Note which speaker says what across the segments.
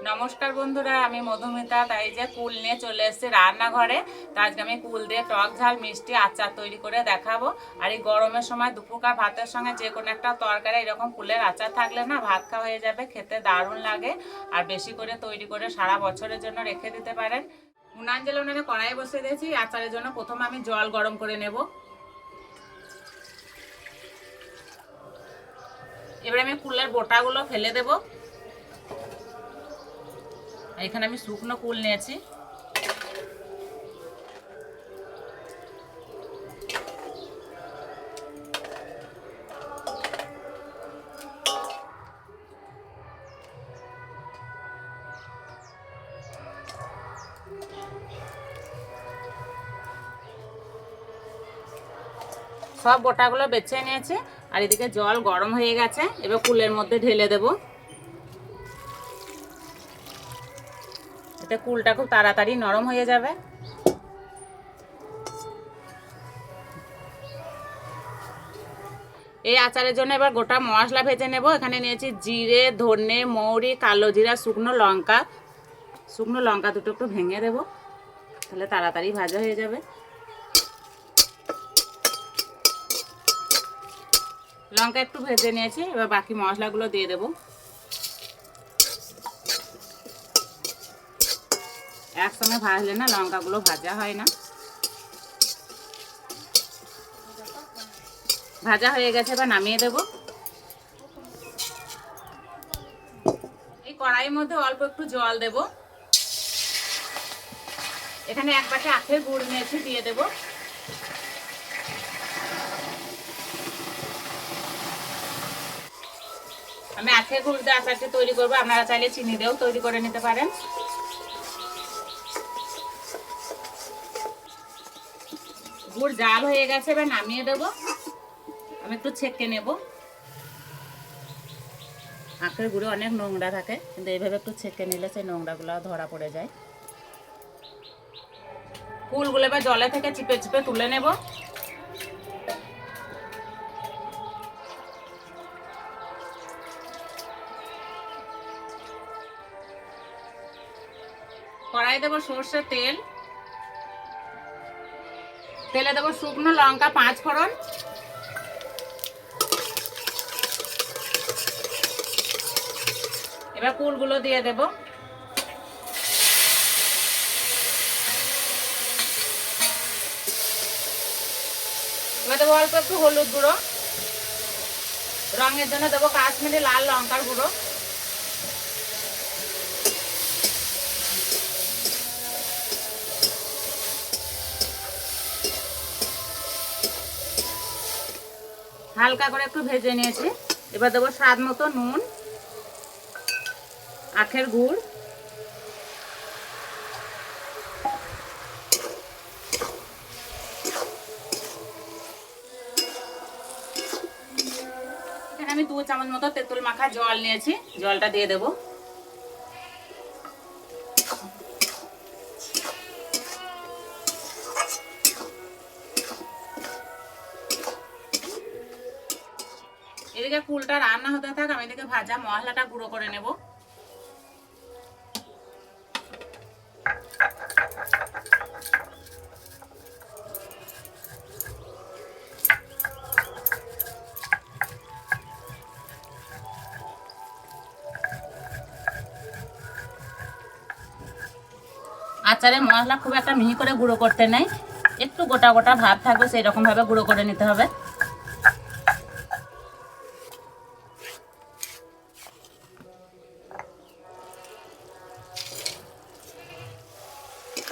Speaker 1: নমস্কার বন্ধুরা, আমি মধুমিতা। তাই যে কুল নিয়ে চলে এসেছি রান্নাঘরে। তো আজকে আমি কুল দিয়ে টক ঝাল মিষ্টি আচার তৈরি করে দেখাবো। আর এই গরমের সময় দুপুরকার ভাতের সঙ্গে যে কোনো একটা তরকারি এরকম কুলের আচার থাকলে না ভাত খাওয়া হয়ে যাবে, খেতে দারুণ লাগে। আর বেশি করে তৈরি করে সারা বছরের জন্য রেখে দিতে পারেন। উনান জেলে উনানে কড়াই বসিয়ে দিয়েছি। আচারের জন্য প্রথমে আমি জল গরম করে নেব। এবারে আমি কুলের বোটাগুলো ফেলে দেবো। এখানে আমি শুকনো কুল নিয়েছি। সব বোটাগুলো বেছে নিয়েছি। আর এদিকে জল গরম হয়ে গেছে, এবার কুলের মধ্যে ঢেলে দেব। এতে কুলটা খুব তাড়াতাড়ি নরম হয়ে যাবে। এই আচারের জন্য এবার গোটা মশলা ভেজে নেব। এখানে নিয়েছি জিরে, ধনে, মৌরি, কালো জিরা, শুকনো লঙ্কা। শুকনো লঙ্কা দুটো একটু ভেঙে দেব, তাহলে তাড়াতাড়ি ভাজা হয়ে যাবে। লঙ্কা একটু ভেজে নিয়েছি, এবার বাকি মশলাগুলো দিয়ে দেব। একসঙ্গে ভাজলে না লঙ্কাগুলো ভাজা হয় না। ভাজা হয়ে গেছে, এবার নামিয়ে দেব। এই কড়াইয়ের মধ্যে অল্প একটু জল দেব। এখানে এক বাটি আখের গুড় নিয়েছি, দিয়ে দেব। আমি আখের গুড় দিয়ে আচারটি তৈরি করবো, আপনারা চাইলে চিনি দিয়েও তৈরি করে নিতে পারেন। গুড় জাল হয়ে গেছে, এবার নামিয়ে দেব। আমি একটু ছেঁকে নেব। আখের গুড়ে অনেক নোংরা থাকে, কিন্তু এইভাবে একটু ছেঁকে নিলে সেই নোংরাগুলো ধরা পড়ে যায়। ফুলগুলো এবার জলে থেকে চিপে চিপে তুলে নেব। কড়াই দেবো সর্ষের তেল। তেলে দেবো শুকনো লঙ্কা 5 ফোড়ন। এবার কুলগুলো দিয়ে দেব। এবার দেবো অল্প একটু হলুদ গুঁড়ো। রঙের জন্য দেবো কাশ্মীরি লাল লঙ্কার গুঁড়ো। হালকা করে একটু ভেজে নিয়েছি। এবার দেবো স্বাদ মতো নুন, আখের গুড়, এখানে আমি 2 চামচ মতো তেঁতুল মাখা জল নিয়েছি, জলটা দিয়ে দেবো। এদিকে কুলটা রান্না হতে থাক, আমি এদিকে ভাজা মশলাটা গুঁড়ো করে নেব। আচারে মশলা খুব একটা মিহি করে গুঁড়ো করতে নেই, একটু গোটা গোটা ভাব থাকবে সেই রকম ভাবে গুঁড়ো করে নিতে হবে।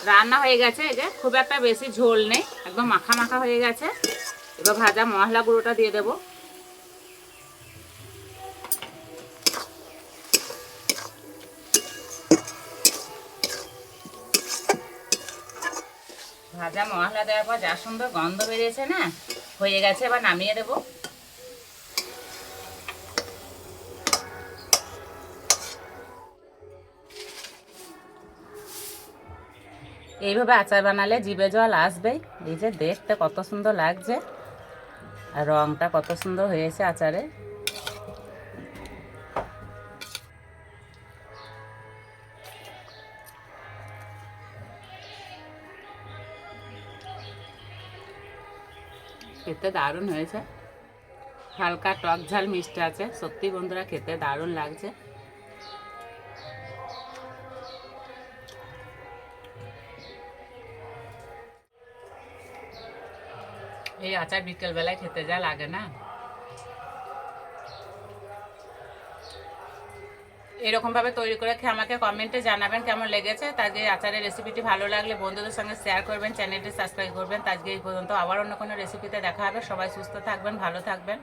Speaker 1: রান্না হয়ে গেছে, এই যে খুব একটা বেশি ঝোল নেই, একদম মাখা মাখা হয়ে গেছে। এবার ভাজা মশলা গুঁড়োটা দিয়ে দেব। ভাজা মশলা দেওয়ার পর যা সুন্দর গন্ধ বেরিয়েছে না, হয়ে গেছে। এবার নামিয়ে দেব। এইভাবে আচার বানালে জিভে জল আসবেই। এই যে দেখতে কত সুন্দর লাগছে, আর রংটা কত সুন্দর হয়েছে আচারে। খেতে দারুণ হয়েছে, হালকা টক ঝাল মিষ্টি আছে, সত্যি বন্ধুরা খেতে দারুণ লাগছে। এই আচার বিকেলবেলায় খেতে যা লাগে না। এরকমভাবে তৈরি করে খেয়ে আমাকে কমেন্টে জানাবেন কেমন লেগেছে। তাকে আচারের রেসিপিটি ভালো লাগলে বন্ধুদের সঙ্গে শেয়ার করবেন, চ্যানেলটি সাবস্ক্রাইব করবেন। আজকে এই পর্যন্ত, আবার অন্য কোনো রেসিপিতে দেখা হবে। সবাই সুস্থ থাকবেন, ভালো থাকবেন।